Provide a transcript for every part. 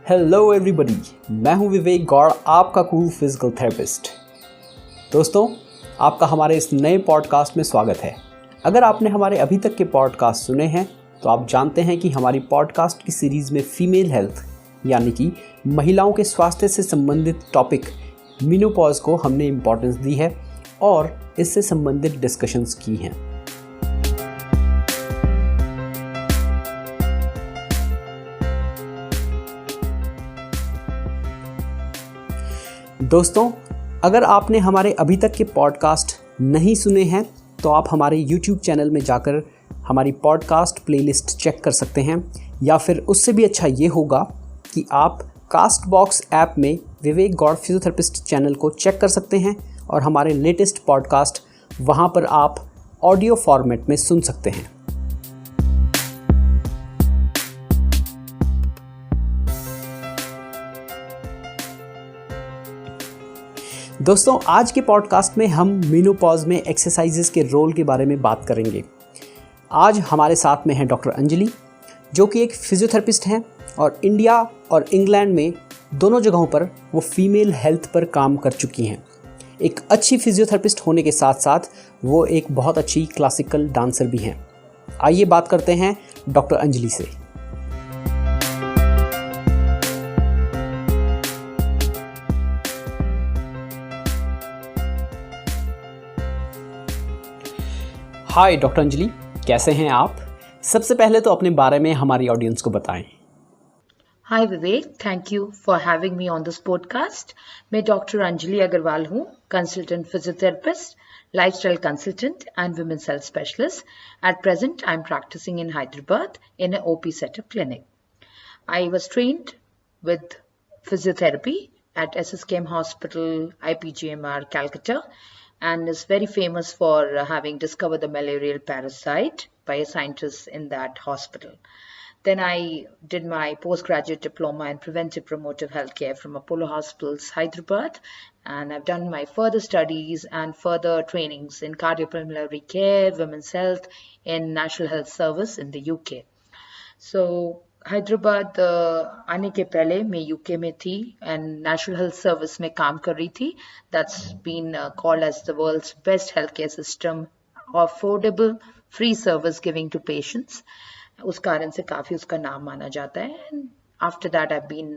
Hello everybody, मैं हूं विवेक गौड़, आपका कूल फिजिकल थेरेपिस्ट। दोस्तों, आपका हमारे इस नए पॉडकास्ट में स्वागत है। अगर आपने हमारे अभी तक के पॉडकास्ट सुने हैं तो आप जानते हैं कि हमारी पॉडकास्ट की सीरीज़ में फीमेल हेल्थ यानी कि महिलाओं के स्वास्थ्य से संबंधित टॉपिक मेनोपॉज को हमने इम्पोर्टेंस दी है और इससे संबंधित डिस्कशंस की हैं। दोस्तों, अगर आपने हमारे अभी तक के पॉडकास्ट नहीं सुने हैं तो आप हमारे YouTube चैनल में जाकर हमारी पॉडकास्ट प्लेलिस्ट चेक कर सकते हैं, या फिर उससे भी अच्छा ये होगा कि आप कास्ट बॉक्स ऐप में विवेक गौड़ फिजियोथेरेपिस्ट चैनल को चेक कर सकते हैं और हमारे लेटेस्ट पॉडकास्ट वहाँ पर आप ऑडियो फॉर्मेट में सुन सकते हैं। दोस्तों, आज के पॉडकास्ट में हम मेनोपॉज में एक्सरसाइजेस के रोल के बारे में बात करेंगे। आज हमारे साथ में है डॉक्टर अंजलि, जो कि एक फिजियोथेरेपिस्ट हैं और इंडिया और इंग्लैंड में दोनों जगहों पर वो फीमेल हेल्थ पर काम कर चुकी हैं। एक अच्छी फिजियोथेरेपिस्ट होने के साथ साथ वो एक बहुत अच्छी क्लासिकल डांसर भी हैं। आइए बात करते हैं डॉक्टर अंजलि से। हाय डॉक्टर अंजलि, कैसे हैं आप? सबसे पहले तो अपने बारे में हमारी ऑडियंस को बताएं। Hi Vivek, thank you for having me on this podcast. मैं डॉक्टर अंजलि अग्रवाल हूँ, consultant physiotherapist, lifestyle consultant and women's health specialist. At present I am practising in Hyderabad in an OP setup clinic. I was trained with physiotherapy at SSKM Hospital, IPGMR, Calcutta, and is very famous for having discovered the malarial parasite by a scientist in that hospital. Then I did my postgraduate diploma in preventive promotive healthcare from Apollo Hospitals, Hyderabad, and I've done my further studies and further trainings in cardiopulmonary care, women's health, in National Health Service in the UK. So Hyderabad आने के पहले मैं UK में थी and national health service में काम कर रही थी। That's been called as the world's best health care system, affordable free service giving to patients. उस कारण से काफ़ी उसका नाम माना जाता है। And after that I been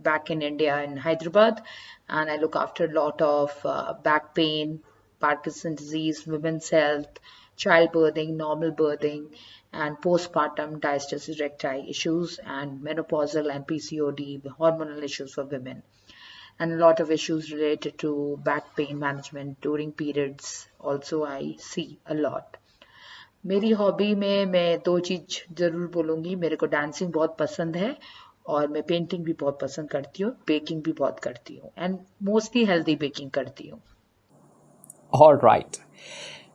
back in India in Hyderabad and I look after lot of back pain, Parkinson disease, women's health, childbirthing, normal birthing, and postpartum diastasis recti issues, and menopausal and PCOD, hormonal issues for women, and a lot of issues related to back pain management during periods. Also, I see a lot. मेरी hobby में मैं दो चीज़ ज़रूर बोलूँगी। मेरे को dancing बहुत पसंद है और मैं पेंटिंग भी बहुत पसंद करती हूँ, बेकिंग भी बहुत करती हूँ, एंड मोस्टली हेल्दी बेकिंग करती हूँ। ऑलराइट,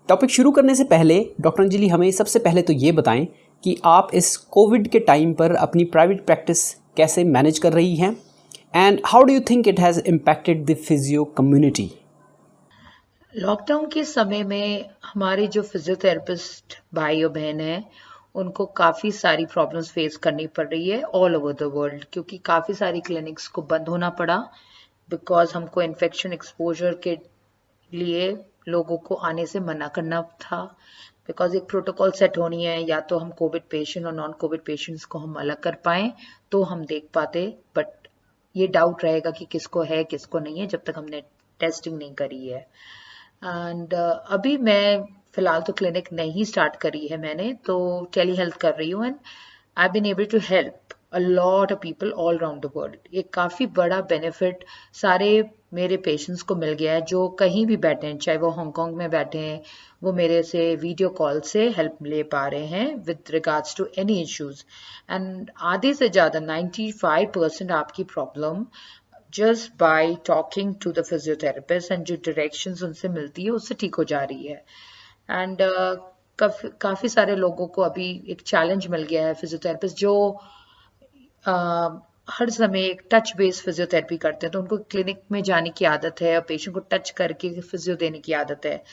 टॉपिक शुरू करने से पहले डॉक्टर अंजलि हमें सबसे पहले तो ये बताएं कि आप इस कोविड के टाइम पर अपनी प्राइवेट प्रैक्टिस कैसे मैनेज कर रही हैं, and how do you think it has impacted the physio community? Lockdown के समय में हमारे जो फिजियोथेरेपिस्ट भाई और बहन हैं उनको काफ़ी सारी प्रॉब्लम्स फेस करनी पड़ रही है ऑल ओवर द वर्ल्ड, क्योंकि काफ़ी सारी क्लिनिक्स को बंद होना पड़ा बिकॉज हमको इन्फेक्शन एक्सपोजर के लिए लोगों को आने से मना करना था। बिकॉज एक प्रोटोकॉल सेट होनी है, या तो हम कोविड पेशेंट और नॉन कोविड पेशेंट्स को हम अलग कर पाएँ तो हम देख पाते, बट ये डाउट रहेगा कि किसको है किसको नहीं है जब तक हमने टेस्टिंग नहीं करी है। एंड अभी मैं फ़िलहाल तो क्लिनिक नहीं स्टार्ट करी है मैंने, तो टेली हेल्थ कर रही हूँ and I been able to help a lot of people all around the world. ये काफ़ी बड़ा बेनिफिट सारे मेरे पेशेंट्स को मिल गया है जो कहीं भी बैठे हैं, चाहे वो हांगकांग में बैठे हैं, वो मेरे से वीडियो कॉल से हेल्प ले पा रहे हैं with regards to any issues. And आधे से ज़्यादा 95% आपकी problem just by talking to the physiotherapist and जो डायरेक्शंस उनसे मिलती है उससे ठीक हो जा रही है। एंड काफ़ी सारे लोगों को अभी एक चैलेंज मिल गया है फिजियोथेरेपिस्ट जो हर समय एक टच बेस्ड फिजियोथेरेपी करते हैं, तो उनको क्लिनिक में जाने की आदत है और पेशेंट को टच करके फिजियो देने की आदत है।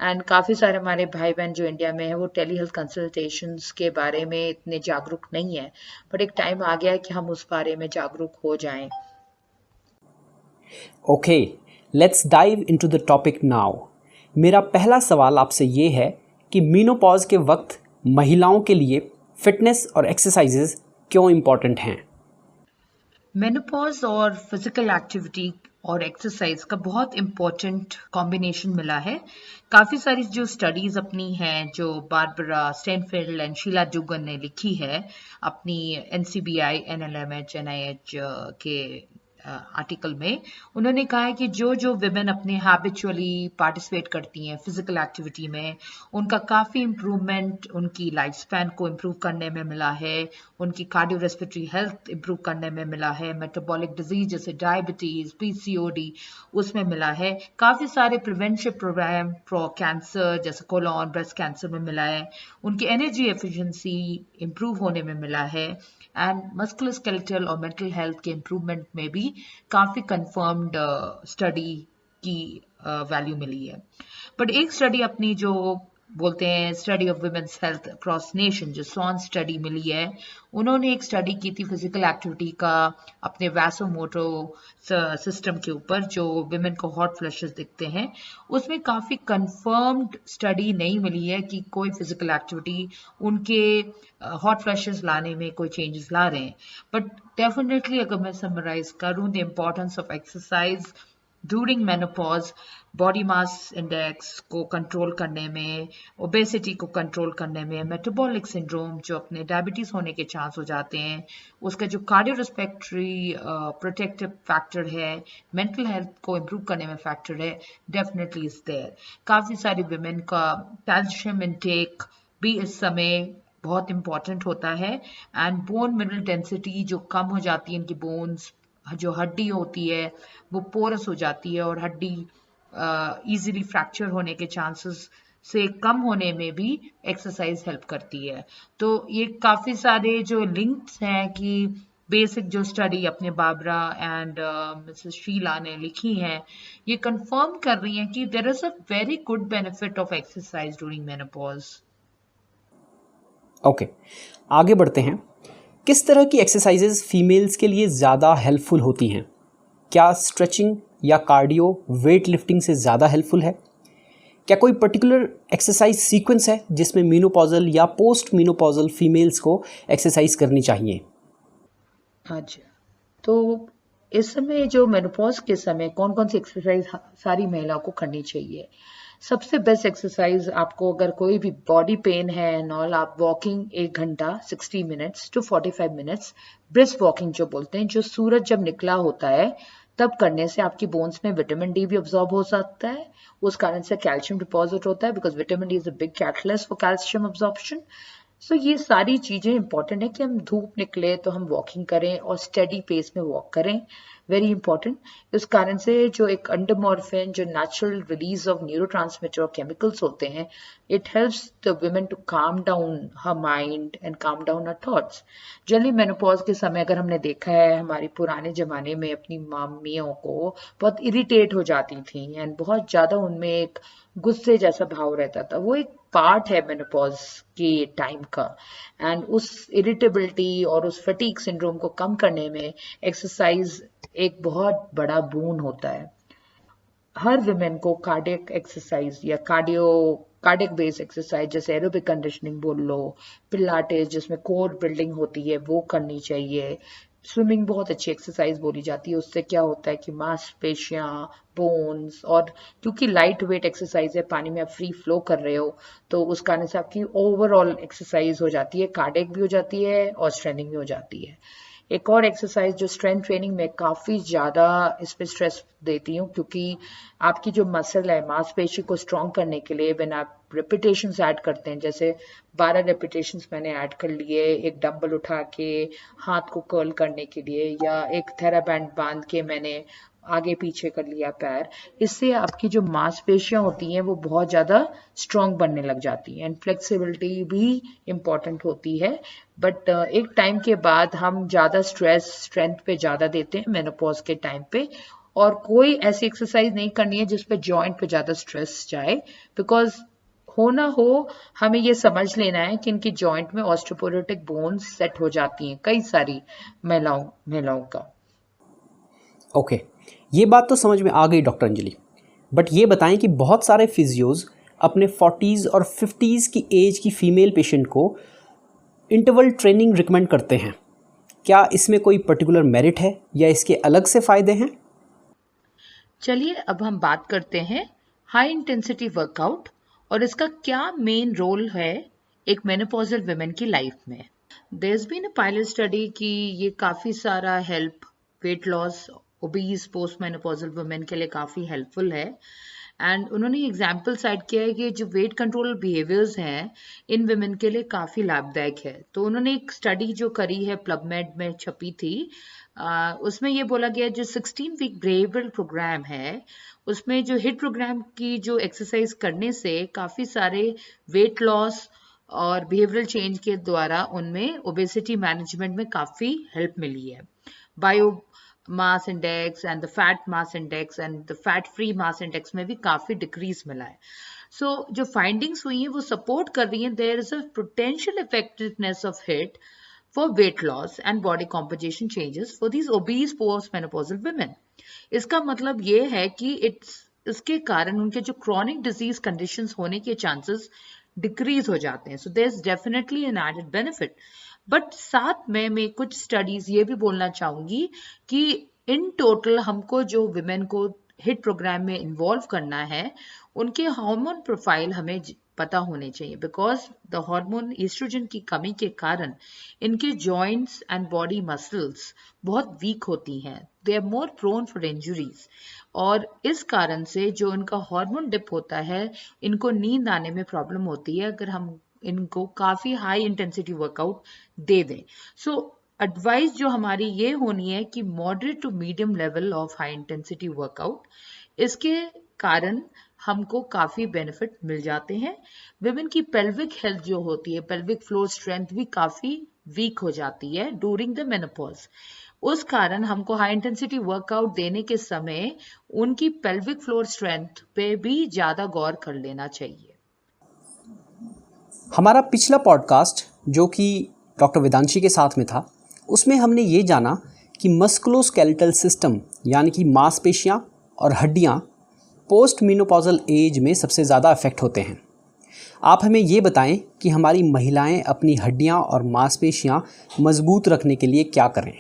एंड काफ़ी सारे हमारे भाई बहन जो इंडिया में है वो टेली हेल्थ कंसल्टेशंस के बारे में इतने जागरूक नहीं है, बट एक टाइम आ गया है कि हम उस बारे में जागरूक हो जाएं। Okay, let's dive into the topic now. मेरा पहला सवाल आपसे ये है कि मीनोपॉज के वक्त महिलाओं के लिए फिटनेस और एक्सरसाइजेज क्यों इम्पॉर्टेंट हैं? मेनोपॉज और फिजिकल एक्टिविटी और एक्सरसाइज का बहुत इम्पोर्टेंट कॉम्बिनेशन मिला है। काफ़ी सारी जो स्टडीज़ अपनी हैं, जो Barbara Stanfield and Sheila Dugan ने लिखी है अपनी NCBI NLMH NIH के आर्टिकल में, उन्होंने कहा है कि जो जो विमेन अपने हैबिचुअली पार्टिसिपेट करती हैं फिजिकल एक्टिविटी में, उनका काफ़ी इम्प्रूवमेंट उनकी लाइफ स्पैन को इम्प्रूव करने में मिला है, उनकी कार्डियो रेस्पिरेटरी हेल्थ इम्प्रूव करने में मिला है, मेटाबॉलिक डिजीज जैसे डायबिटीज़ PCOD उसमें मिला है, काफ़ी सारे प्रिवेंशन प्रोग्राम फॉर कैंसर जैसे कोलोन ब्रेस्ट कैंसर में मिला है, उनकी एनर्जी एफिशिएंसी इम्प्रूव होने में मिला है, एंड मस्कुलोस्केलेटल और मेंटल हेल्थ के इम्प्रूवमेंट में भी काफ़ी कंफर्म्ड स्टडी की वैल्यू मिली है। बट एक स्टडी अपनी जो बोलते हैं study of women's health across nation, जो स्वान स्टडी मिली है, उन्होंने एक स्टडी की थी फिजिकल एक्टिविटी का अपने वैसोमोटो सिस्टम के ऊपर, जो विमेन को हॉट फ्लैशेस दिखते हैं। उसमें काफ़ी कंफर्म्ड स्टडी नहीं मिली है कि कोई फिजिकल एक्टिविटी उनके हॉट फ्लैशेस लाने में कोई चेंजेस ला रहे हैं। बट डेफिनेटली अगर मैं समराइज करूं, the importance of exercise during menopause body mass index को कंट्रोल करने में, ओबेसिटी को कंट्रोल करने में, मेटाबॉलिक सिंड्रोम जो अपने डायबिटीज होने के चांस हो जाते हैं, उसका जो कार्डियो रेस्पिरेटरी प्रोटेक्टिव फैक्टर है, मेंटल हेल्थ को इम्प्रूव करने में फैक्टर है, डेफिनेटली इज देयर। काफ़ी सारी विमेन का कैल्शियम इंटेक भी इस समय बहुत इंपॉर्टेंट होता है, एंड बोन मिनरल डेंसिटी जो कम हो जाती है, इनकी बोन्स जो हड्डी होती है वो पोरस हो जाती है और हड्डी इजीली फ्रैक्चर होने के चांसेस से कम होने में भी एक्सरसाइज हेल्प करती है। तो ये काफ़ी सारे जो लिंक्स हैं कि बेसिक जो स्टडी अपने बाबरा एंड मिसेस शीला ने लिखी हैं, ये कंफर्म कर रही हैं कि there is a very good benefit of exercise during menopause. Okay, आगे बढ़ते हैं। किस तरह की एक्सरसाइजेज फीमेल्स के लिए ज़्यादा हेल्पफुल होती हैं? क्या स्ट्रेचिंग या कार्डियो वेट लिफ्टिंग से ज़्यादा हेल्पफुल है? क्या कोई पर्टिकुलर एक्सरसाइज सीक्वेंस है जिसमें मीनोपॉजल या पोस्ट मीनोपॉजल फीमेल्स को एक्सरसाइज करनी चाहिए? अच्छा, तो इस समय जो मेनोपॉज के समय कौन कौन सी एक्सरसाइज सारी महिलाओं को करनी चाहिए? सबसे बेस्ट एक्सरसाइज आपको, अगर कोई भी बॉडी पेन है एंड ऑल, आप वॉकिंग 1 घंटा 60 minutes to 45 minutes brisk walking जो बोलते हैं, जो सूरज जब निकला होता है तब करने से आपकी बोन्स में विटामिन डी भी ऑब्जॉर्ब हो सकता है, उस कारण से कैल्शियम डिपॉजिट होता है, because vitamin D is a big catalyst for calcium absorption. So ये सारी चीज़ें इंपॉर्टेंट है कि हम धूप निकले तो हम वॉकिंग करें और स्टेडी पेस में वॉक करें, वेरी इंपॉर्टेंट। इस कारण से जो एक एंडोमॉर्फिन, जो नेचुरल रिलीज ऑफ न्यूरोट्रांसमीटर और केमिकल्स होते हैं, it helps the women to calm down her mind and calm down her thoughts. Generally menopause के समय अगर हमने देखा है, हमारी पुराने ज़माने में अपनी मम्मियों को बहुत इरिटेट हो जाती थी एंड बहुत ज़्यादा उनमें एक गुस्से जैसा भाव रहता था। वो एक पार्ट है मेनोपॉज के टाइम का, एंड उस इरिटेबिलिटी और उस फटीग सिंड्रोम को कम करने में एक्सरसाइज एक बहुत बड़ा बून होता है। हर विमेन को कार्डियक एक्सरसाइज या कार्डियक बेस्ड एक्सरसाइज जैसे एरोबिक कंडीशनिंग बोल लो, पिलाटेस जिसमें कोर बिल्डिंग होती है वो करनी चाहिए। स्विमिंग बहुत अच्छी एक्सरसाइज बोली जाती है, उससे क्या होता है कि मांसपेशियां, बोन्स, और क्योंकि लाइट वेट एक्सरसाइज है, पानी में आप फ्री फ्लो कर रहे हो, तो उस कारण से आपकी ओवरऑल एक्सरसाइज हो जाती है, कार्डियक भी हो जाती है और स्ट्रेनिंग भी हो जाती है। एक और एक्सरसाइज जो स्ट्रेंथ ट्रेनिंग में काफ़ी ज़्यादा इस पर स्ट्रेस देती हूँ, क्योंकि आपकी जो मसल है, मांसपेशी को स्ट्रॉन्ग करने के लिए व्हेन आप रेपिटेशंस ऐड करते हैं, जैसे 12 रेपिटेशंस मैंने ऐड कर लिए एक डंबल उठा के हाथ को कर्ल करने के लिए, या एक थेराबैंड बांध के मैंने आगे पीछे कर लिया पैर, इससे आपकी जो मांसपेशियां होती हैं वो बहुत ज़्यादा स्ट्रॉन्ग बनने लग जाती हैं एंड फ्लेक्सिबिलिटी भी इम्पॉर्टेंट होती है। बट एक टाइम के बाद हम ज़्यादा स्ट्रेस स्ट्रेंथ पे ज़्यादा देते हैं मेनोपॉज के टाइम पे, और कोई ऐसी एक्सरसाइज नहीं करनी है जिसपे जॉइंट पे ज़्यादा स्ट्रेस जाए, बिकॉज हो ना हो हमें ये समझ लेना है कि इनकी जॉइंट में ऑस्टियोपोरोटिक बोन्स सेट हो जाती हैं कई सारी महिलाओं का। ओके, ये बात तो समझ में आ गई डॉक्टर अंजलि, बट ये बताएं कि बहुत सारे फिजियोज़ अपने 40s और 50s की एज की फ़ीमेल पेशेंट को इंटरवल ट्रेनिंग रिकमेंड करते हैं। क्या इसमें कोई पर्टिकुलर मेरिट है या इसके अलग से फ़ायदे हैं? चलिए अब हम बात करते हैं हाई इंटेंसिटी वर्कआउट और इसका क्या मेन रोल है एक मेनोपॉजल वुमेन की लाइफ में। There has been a pilot study कि ये काफ़ी सारा help weight loss obese post menopausal women के लिए काफ़ी हेल्पफुल है। एंड उन्होंने एग्जाम्पल साइड किया है कि जो वेट कंट्रोल बिहेवियर्स हैं इन वुमेन के लिए काफ़ी लाभदायक है। तो उन्होंने एक स्टडी जो करी है प्लबमेड में छपी थी, उसमें ये बोला गया जो 16 वीक बिहेवियरल प्रोग्राम है उसमें जो हिट प्रोग्राम की जो एक्सरसाइज करने से काफ़ी सारे वेट लॉस और बिहेवियरल चेंज के द्वारा उनमें ओबेसिटी मैनेजमेंट में काफ़ी हेल्प मिली है। Bio mass index and the fat mass index and the fat free mass index में भी काफ़ी डिक्रीज मिला है। सो जो फाइंडिंग्स हुई हैं वो सपोर्ट कर रही हैं there is a potential effectiveness of HIIT for weight loss and body composition changes for these obese postmenopausal women. इसका मतलब ये है कि इसके कारण उनके जो chronic disease conditions होने के chances decrease हो जाते हैं. So there's definitely an added benefit. But साथ में मैं कुछ studies ये भी बोलना चाहूंगी कि in total हमको जो women को हिट प्रोग्राम में इन्वॉल्व करना है उनके हार्मोन प्रोफाइल हमें पता होने चाहिए, बिकॉज द हार्मोन ईस्ट्रोजन की कमी के कारण इनके जॉइंट्स एंड बॉडी मसल्स बहुत वीक होती हैं, they are more prone for injuries, और इस कारण से जो इनका हार्मोन डिप होता है इनको नींद आने में प्रॉब्लम होती है अगर हम इनको काफी हाई इंटेंसिटी वर्कआउट दे दें। सो एडवाइस जो हमारी ये होनी है कि moderate to medium level of high intensity workout, इसके कारण हमको काफी बेनिफिट मिल जाते हैं। विमेन की पेल्विक हेल्थ जो होती है, पेल्विक फ्लोर स्ट्रेंथ भी काफी वीक हो जाती है ड्यूरिंग द मेनोपॉज। उस कारण हमको हाई इंटेंसिटी वर्कआउट देने के समय उनकी पेल्विक फ्लोर स्ट्रेंथ पे भी ज्यादा गौर कर लेना चाहिए। हमारा पिछला पॉडकास्ट जो कि डॉक्टर वेदांशी के साथ में था, उसमें हमने ये जाना कि मस्कुलोस्केलेटल सिस्टम यानी कि मांसपेशियां और हड्डियां पोस्ट मेनोपॉजल एज में सबसे ज़्यादा अफेक्ट होते हैं। आप हमें ये बताएं कि हमारी महिलाएं अपनी हड्डियां और मांसपेशियां मजबूत रखने के लिए क्या करें।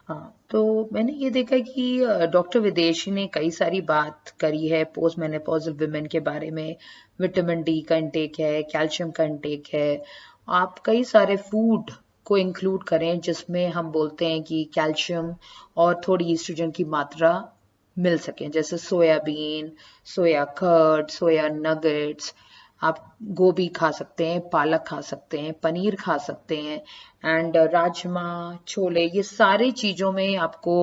हाँ, तो मैंने ये देखा कि डॉक्टर विदेशी ने कई सारी बात करी है पोस्ट मेनोपॉजल वुमेन के बारे में। विटामिन डी का इंटेक है, कैल्शियम का इंटेक है, आप कई सारे फूड को इंक्लूड करें जिसमें हम बोलते हैं कि कैल्शियम और थोड़ी ईस्ट्रोजन की मात्रा मिल सके, जैसे सोयाबीन, सोया कर्ड, सोया नगेट्स, आप गोभी खा सकते हैं, पालक खा सकते हैं, पनीर खा सकते हैं, एंड राजमा, छोले, ये सारी चीज़ों में आपको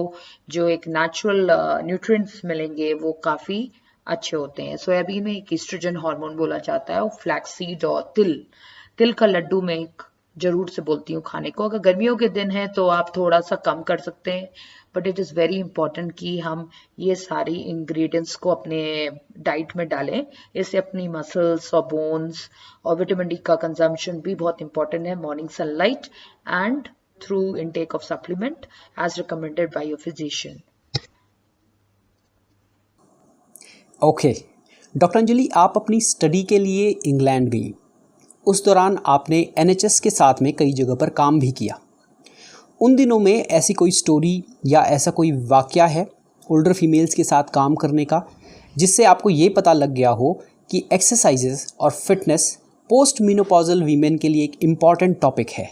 जो एक नेचुरल न्यूट्रिएंट्स मिलेंगे वो काफ़ी अच्छे होते हैं। सोयाबीन में एक ईस्ट्रोजन हार्मोन बोला जाता है, और फ्लैक्सीड और तिल का लड्डू में एक जरूर से बोलती हूँ खाने को। अगर गर्मियों के दिन है तो आप थोड़ा सा कम कर सकते हैं, but it is very important कि हम ये सारी इंग्रेडिएंट्स को अपने डाइट में डालें। इससे अपनी मसल्स और बोन्स और विटामिन डी का कंजम्पशन भी बहुत इंपॉर्टेंट है। Morning sunlight and through intake of supplement as recommended by your physician. Okay doctor Anjali, आप अपनी स्टडी के लिए इंग्लैंड गई। उस दौरान आपने NHS के साथ में कई जगह पर काम भी किया। उन दिनों में ऐसी कोई स्टोरी या ऐसा कोई वाकया है ओल्डर फीमेल्स के साथ काम करने का जिससे आपको ये पता लग गया हो कि एक्सरसाइजेस और फिटनेस पोस्ट मेनोपॉजल वीमेन के लिए एक इम्पॉर्टेंट टॉपिक है?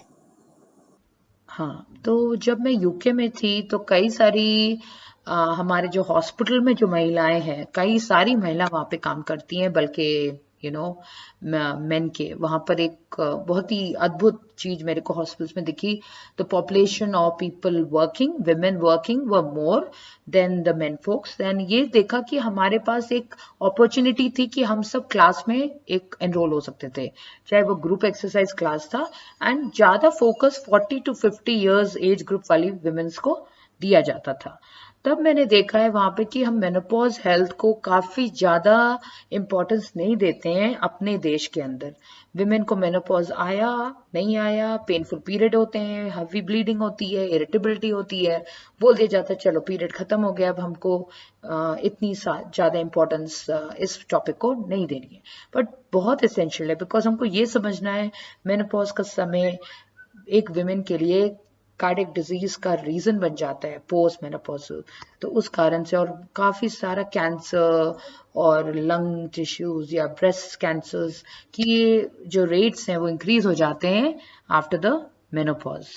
हाँ, तो जब मैं यूके में थी तो कई सारी हमारे जो हॉस्पिटल में जो महिलाएं हैं, कई सारी महिला वहाँ पे काम करती हैं, बल्कि मेन के। वहाँ पर एक बहुत ही अद्भुत चीज मेरे को हॉस्पिटल्स में दिखी। The population of people working, women working were more than the men folks. And ये देखा कि हमारे पास एक अपॉर्चुनिटी थी कि हम सब क्लास में एक एनरोल हो सकते थे, चाहे वो ग्रुप एक्सरसाइज क्लास था। एंड ज्यादा focus 40 to 50 years age group वाली विमेन्स को दिया जाता था। तब मैंने देखा है वहां पे कि हम मेनोपॉज हेल्थ को काफी ज्यादा इम्पोर्टेंस नहीं देते हैं अपने देश के अंदर। विमेन को मेनोपॉज आया नहीं आया, पेनफुल पीरियड होते हैं, हेवी ब्लीडिंग होती है, इरिटेबिलिटी होती है, बोल दिया जाता है चलो पीरियड खत्म हो गया, अब हमको इतनी ज्यादा इम्पोर्टेंस इस टॉपिक को नहीं देनी है। बट बहुत एसेंशियल है, बिकॉज हमको ये समझना है मेनोपॉज का समय एक विमेन के लिए कार्डियक डिजीज का रीजन बन जाता है पोस्ट मेनोपॉजल। तो उस कारण से, और काफी सारा कैंसर और लंग टिश्यूज या ब्रेस्ट कैंसर्स की जो रेट्स हैं वो इंक्रीज हो जाते हैं आफ्टर द मेनोपॉज।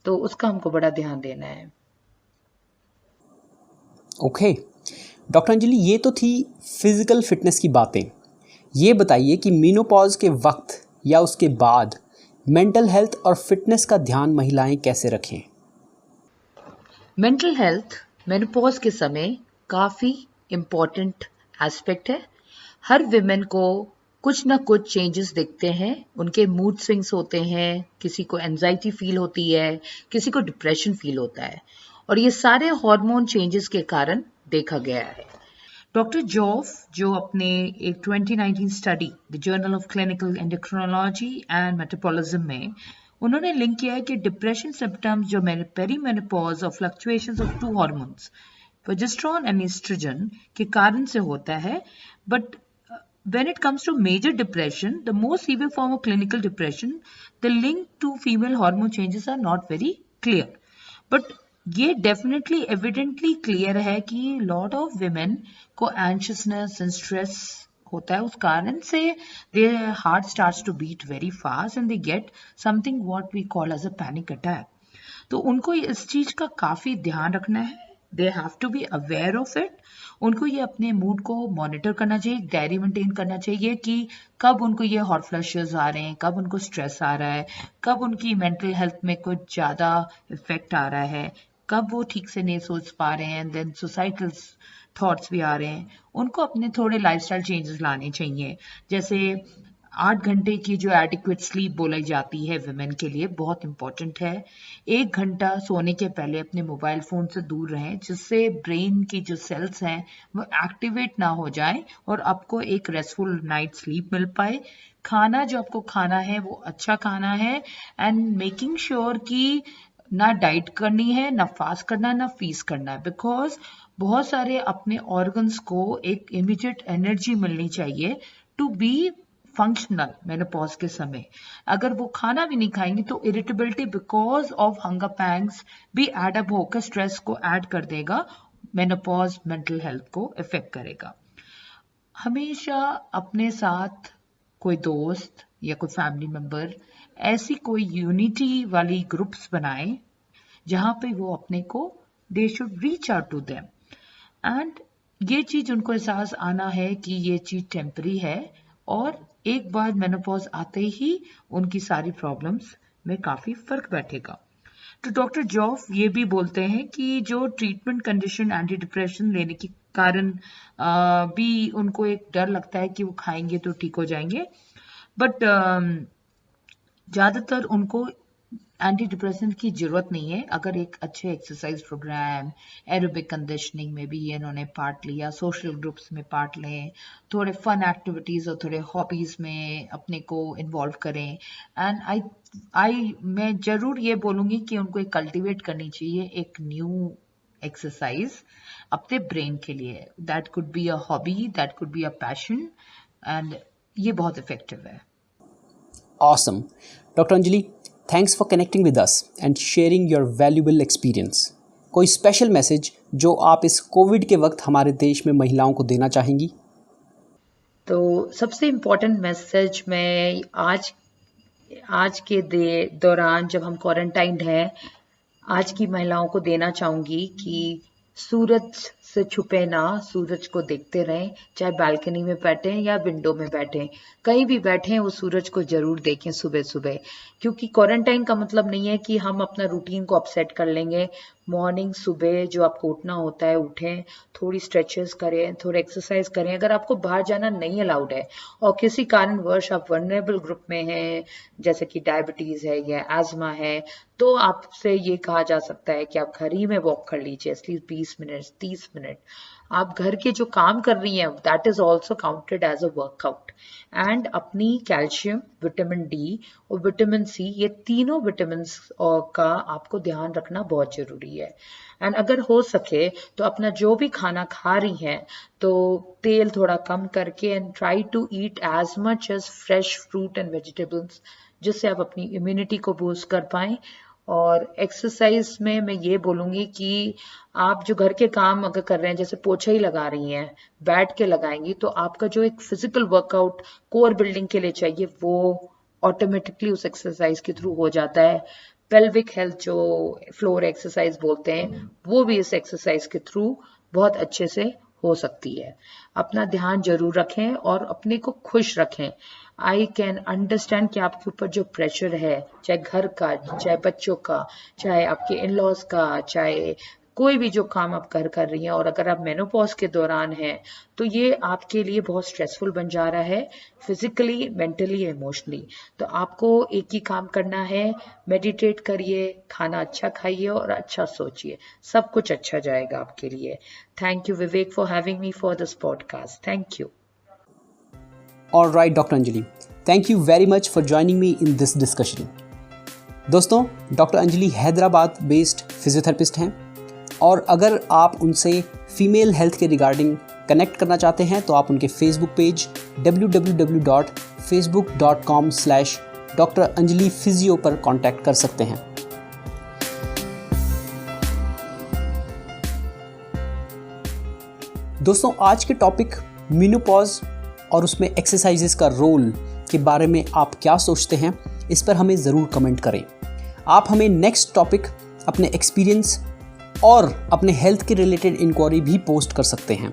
तो उसका हमको बड़ा ध्यान देना है। ओके डॉक्टर अंजलि, ये तो थी फिजिकल फिटनेस की बातें। ये बताइए कि मेनोपॉज के वक्त या उसके बाद मेंटल हेल्थ और फिटनेस का ध्यान महिलाएं कैसे रखें? मेंटल हेल्थ मेनोपॉज के समय काफी इम्पोर्टेंट एस्पेक्ट है। हर विमेन को कुछ ना कुछ चेंजेस दिखते हैं, उनके मूड स्विंग्स होते हैं, किसी को एंजाइटी फील होती है, किसी को डिप्रेशन फील होता है, और ये सारे हार्मोन चेंजेस के कारण देखा गया है। डॉक्टर जॉफ जो अपने एक 2019 study the journal of clinical endocrinology and metabolism में उन्होंने लिंक किया है कि डिप्रेशन सिम्टम्स जो पेरीमेनोपॉज और fluctuations of two hormones progesterone and oestrogen के कारण से होता है। But when it comes to major depression, the most severe form of clinical depression, the link to female hormone changes are not very clear. But ये definitely evidently clear है कि lot of women को anxiousness and stress होता है, उस कारण से their heart starts to beat very fast and they get something what we call as a panic attack. तो उनको इस चीज का काफी ध्यान रखना है। They have to be aware of it. उनको ये अपने मूड को मॉनिटर करना चाहिए, डायरी मेंटेन करना चाहिए कि कब उनको ये हॉट फ्लशेस आ रहे हैं, कब उनको स्ट्रेस आ रहा है, कब उनकी मेंटल हेल्थ में कुछ ज़्यादा इफेक्ट आ रहा है, कब वो ठीक से नहीं सोच पा रहे हैं, देन सुसाइडल थॉट्स भी आ रहे हैं। उनको अपने थोड़े लाइफस्टाइल चेंजेस लाने चाहिए, जैसे 8 घंटे की जो एडिक्वेट स्लीप बोलाई जाती है विमेन के लिए बहुत इंपॉर्टेंट है। 1 घंटा सोने के पहले अपने मोबाइल फोन से दूर रहें, जिससे ब्रेन की जो सेल्स हैं वो एक्टिवेट ना हो जाए और आपको एक रेस्टफुल नाइट स्लीप मिल पाए। खाना जो आपको खाना है वो अच्छा खाना है, एंड मेकिंग श्योर कि ना डाइट करनी है, ना फास्ट करना है, ना फीस्ट करना है, बिकॉज बहुत सारे अपने ऑर्गन्स को एक इमीडिएट एनर्जी मिलनी चाहिए टू बी फंक्शनल मेनोपॉज के समय। अगर वो खाना भी नहीं खाएंगे तो irritability because of hunger pangs भी एड अप होकर स्ट्रेस को ऐड कर देगा, मेनोपॉज मेंटल हेल्थ को इफेक्ट करेगा। हमेशा अपने साथ कोई दोस्त या कोई फैमिली मेंबर ऐसी कोई यूनिटी वाली ग्रुप्स बनाए जहां पे वो अपने को they should reach out to them, and ये चीज उनको एहसास आना है कि ये चीज टेम्पररी है, और एक बार मेनोपॉज आते ही उनकी सारी प्रॉब्लम्स में काफी फर्क बैठेगा। तो डॉक्टर जॉफ ये भी बोलते हैं कि जो ट्रीटमेंट कंडीशन एंटी डिप्रेशन लेने के कारण भी उनको एक डर लगता है कि वो खाएंगे तो ठीक हो जाएंगे, बट ज्यादातर उनको एंटी डिप्रेशन की जरूरत नहीं है। अगर एक अच्छे एक्सरसाइज प्रोग्राम, एरोबिक कंडीशनिंग में भी इन्होंने पार्ट लिया, सोशल ग्रुप्स में पार्ट लें, थोड़े फन एक्टिविटीज और थोड़े हॉबीज में अपने को इन्वॉल्व करें, एंड मैं जरूर ये बोलूंगी कि उनको एक कल्टीवेट करनी चाहिए एक न्यू एक्सरसाइज अपने ब्रेन के लिए। That could be a hobby, that could be a passion, and ये बहुत इफेक्टिव है। Awesome. Dr. Anjali, thanks for connecting with us and sharing your valuable experience. कोई स्पेशल मैसेज जो आप इस कोविड के वक्त हमारे देश में महिलाओं को देना चाहेंगी? तो सबसे इम्पोर्टेंट मैसेज मैं आज के दौरान जब हम क्वारंटाइंड हैं, आज की महिलाओं को देना चाहूंगी कि सूरज से छुपे ना, सूरज को देखते रहें, चाहे बालकनी में बैठे हैं या विंडो में बैठे हैं, कहीं भी बैठे हैं वो सूरज को जरूर देखें सुबह सुबह। क्योंकि क्वारंटाइन का मतलब नहीं है कि हम अपना रूटीन को अपसेट कर लेंगे। मॉर्निंग सुबह जो आपको उठना होता है उठें, थोड़ी स्ट्रेचेस करें, थोड़ा एक्सरसाइज करें। अगर आपको बाहर जाना नहीं अलाउड है और किसी कारणवश आप वल्नरेबल ग्रुप में हैं, जैसे कि डायबिटीज है या एजमा है, तो आपसे ये कहा जा सकता है कि आप घर ही में वॉक कर लीजिए एटलीस्ट 20 मिनट 30 मिनट। आप घर के जो काम कर रही हैं that is also counted as a workout. And अपनी कैल्शियम, विटामिन डी और विटामिन सी, ये तीनों विटामिन का आपको ध्यान रखना बहुत जरूरी है। एंड अगर हो सके तो अपना जो भी खाना खा रही हैं तो तेल थोड़ा कम करके and try to eat as much as fresh fruit and vegetables, जिससे आप अपनी इम्यूनिटी को बूस्ट कर पाएं। और एक्सरसाइज में मैं ये बोलूँगी कि आप जो घर के काम अगर कर रहे हैं, जैसे पोछा ही लगा रही हैं, बैठ के लगाएंगी तो आपका जो एक फिजिकल वर्कआउट कोर बिल्डिंग के लिए चाहिए वो ऑटोमेटिकली उस एक्सरसाइज के थ्रू हो जाता है। पेल्विक हेल्थ जो फ्लोर एक्सरसाइज बोलते हैं वो भी इस एक्सरसाइज के थ्रू बहुत अच्छे से हो सकती है। अपना ध्यान जरूर रखें और अपने को खुश रखें। आई कैन अंडरस्टैंड कि आपके ऊपर जो प्रेशर है, चाहे घर का, चाहे बच्चों का, चाहे आपके इन लॉज का, चाहे कोई भी जो काम आप कर रही हैं, और अगर आप मेनोपॉज के दौरान हैं तो ये आपके लिए बहुत स्ट्रेसफुल बन जा रहा है फिजिकली, मेंटली, इमोशनली। तो आपको एक ही काम करना है, मेडिटेट करिए, खाना अच्छा खाइए और अच्छा सोचिए, सब कुछ अच्छा जाएगा आपके लिए। Thank you Vivek for having me for this podcast. Thank you. All right, Dr. Anjali, thank you very much for joining me in this discussion. दोस्तों, doctor Anjali Hyderabad based physiotherapist हैं और अगर आप उनसे फीमेल हेल्थ के रिगार्डिंग कनेक्ट करना चाहते हैं तो आप उनके फेसबुक पेज www.facebook.com/drAnjaliPhysio पर कांटेक्ट कर सकते हैं। दोस्तों, आज के टॉपिक मेनोपॉज और उसमें एक्सरसाइजेस का रोल के बारे में आप क्या सोचते हैं, इस पर हमें ज़रूर कमेंट करें। आप हमें नेक्स्ट टॉपिक, अपने एक्सपीरियंस और अपने हेल्थ के रिलेटेड इंक्वायरी भी पोस्ट कर सकते हैं।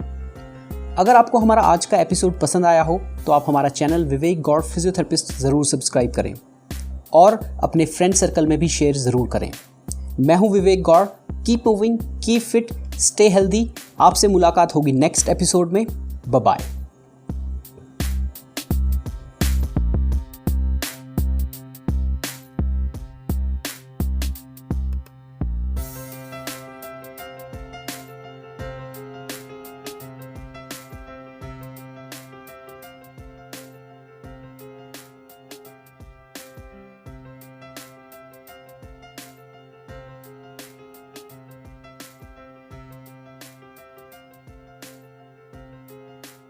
अगर आपको हमारा आज का एपिसोड पसंद आया हो तो आप हमारा चैनल विवेक गौड़ फिजियोथेरेपिस्ट ज़रूर सब्सक्राइब करें और अपने फ्रेंड सर्कल में भी शेयर ज़रूर करें। मैं हूं Vivek Gaur. Keep moving, keep fit, stay healthy. आपसे मुलाकात होगी नेक्स्ट एपिसोड में। Bye bye.